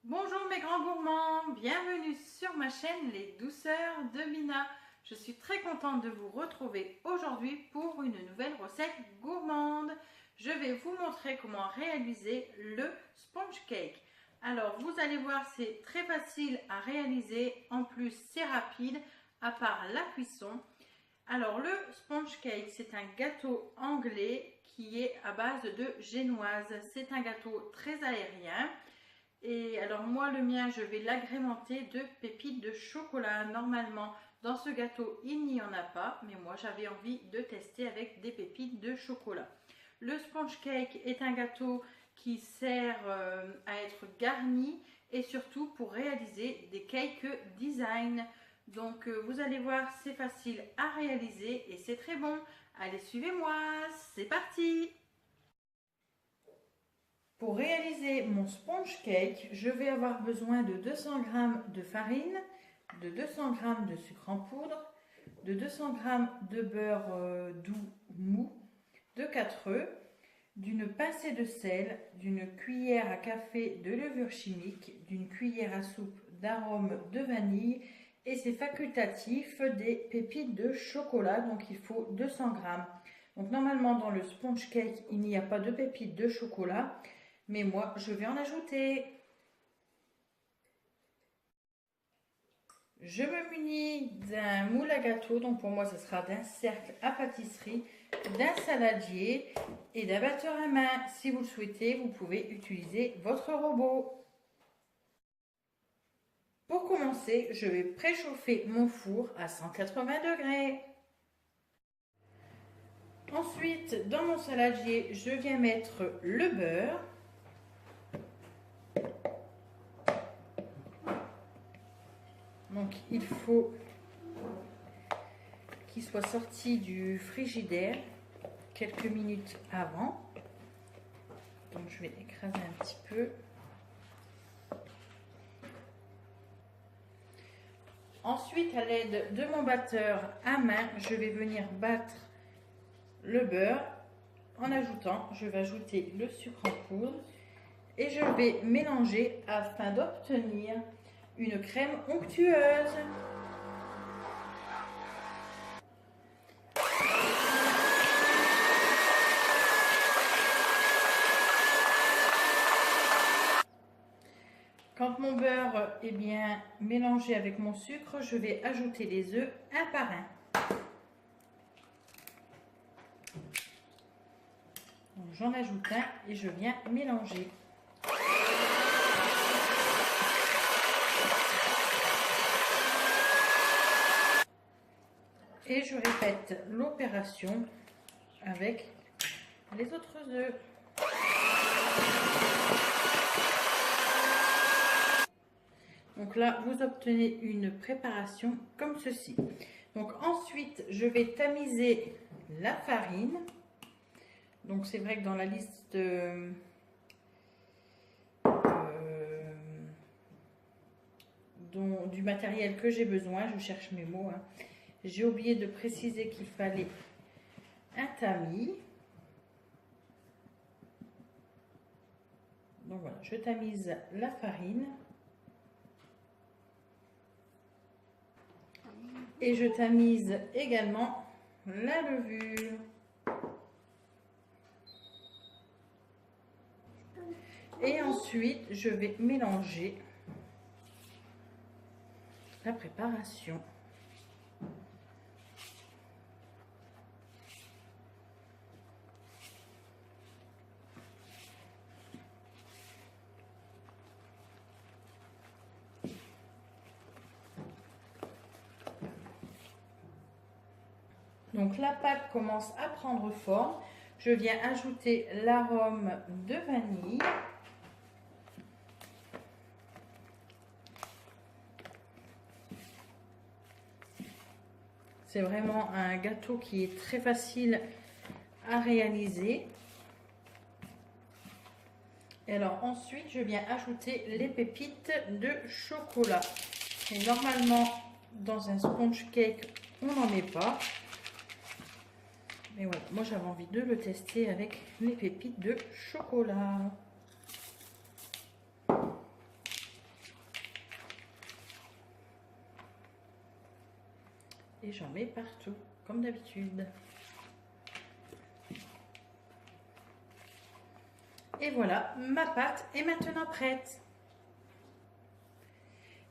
Bonjour mes grands gourmands, bienvenue sur ma chaîne Les Douceurs de Mina. Je suis très contente de vous retrouver aujourd'hui pour une nouvelle recette gourmande. Je vais vous montrer comment réaliser le sponge cake. Alors vous allez voir, c'est très facile à réaliser, en plus c'est rapide à part la cuisson. Alors le sponge cake, c'est un gâteau anglais qui est à base de génoise. C'est un gâteau très aérien. Et alors moi le mien, je vais l'agrémenter de pépites de chocolat. Normalement dans ce gâteau il n'y en a pas, mais moi j'avais envie de tester avec des pépites de chocolat. Le sponge cake est un gâteau qui sert à être garni et surtout pour réaliser des cake design. Donc vous allez voir, c'est facile à réaliser et c'est très bon. Allez, suivez-moi, c'est parti! Pour réaliser mon sponge cake, je vais avoir besoin de 200 g de farine, de 200 g de sucre en poudre, de 200 g de beurre doux mou, de 4 œufs, d'une pincée de sel, d'une cuillère à café de levure chimique, d'une cuillère à soupe d'arôme de vanille et c'est facultatif des pépites de chocolat, donc il faut 200 g. Donc normalement dans le sponge cake il n'y a pas de pépites de chocolat, mais moi je vais en ajouter. Je me munis d'un moule à gâteau, donc pour moi ce sera d'un cercle à pâtisserie, d'un saladier et d'un batteur à main. Si vous le souhaitez, vous pouvez utiliser votre robot. Pour commencer, je vais préchauffer mon four à 180 degrés. Ensuite, dans mon saladier, je viens mettre le beurre. Donc il faut qu'il soit sorti du frigidaire quelques minutes avant. Donc je vais écraser un petit peu. Ensuite, à l'aide de mon batteur à main, je vais venir battre le beurre en ajoutant, je vais ajouter le sucre en poudre et je vais mélanger afin d'obtenir une crème onctueuse. Quand mon beurre est bien mélangé avec mon sucre, je vais ajouter les œufs un par un. J'en ajoute un et je viens mélanger. Et je répète l'opération avec les autres œufs. Donc là, vous obtenez une préparation comme ceci. Donc ensuite, je vais tamiser la farine. Donc c'est vrai que dans la liste du matériel que j'ai besoin, je cherche mes mots, hein. J'ai oublié de préciser qu'il fallait un tamis. Donc voilà, je tamise la farine. Et je tamise également la levure. Et ensuite, je vais mélanger la préparation. Donc la pâte commence à prendre forme. Je viens ajouter l'arôme de vanille. C'est vraiment un gâteau qui est très facile à réaliser. Et alors ensuite, je viens ajouter les pépites de chocolat. Et normalement, dans un sponge cake, on n'en met pas. Et voilà, moi j'avais envie de le tester avec les pépites de chocolat. Et j'en mets partout, comme d'habitude. Et voilà, ma pâte est maintenant prête.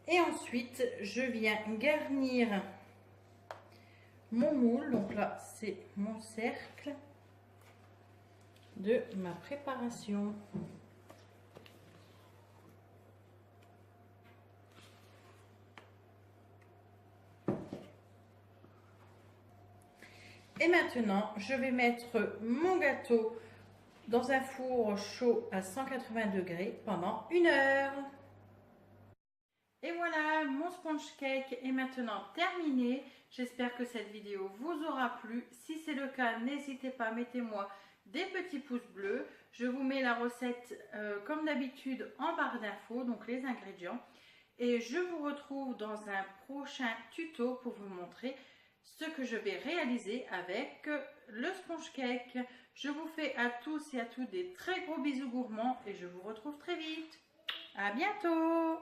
Et ensuite, je viens garnir mon moule. Donc là, c'est mon cercle de ma préparation. Et maintenant, je vais mettre mon gâteau dans un four chaud à 180 degrés pendant 1 heure. Et voilà, mon sponge cake est maintenant terminé. J'espère que cette vidéo vous aura plu. Si c'est le cas, n'hésitez pas, mettez-moi des petits pouces bleus. Je vous mets la recette comme d'habitude en barre d'infos, donc les ingrédients. Et je vous retrouve dans un prochain tuto pour vous montrer ce que je vais réaliser avec le sponge cake. Je vous fais à tous et à toutes des très gros bisous gourmands et je vous retrouve très vite. À bientôt!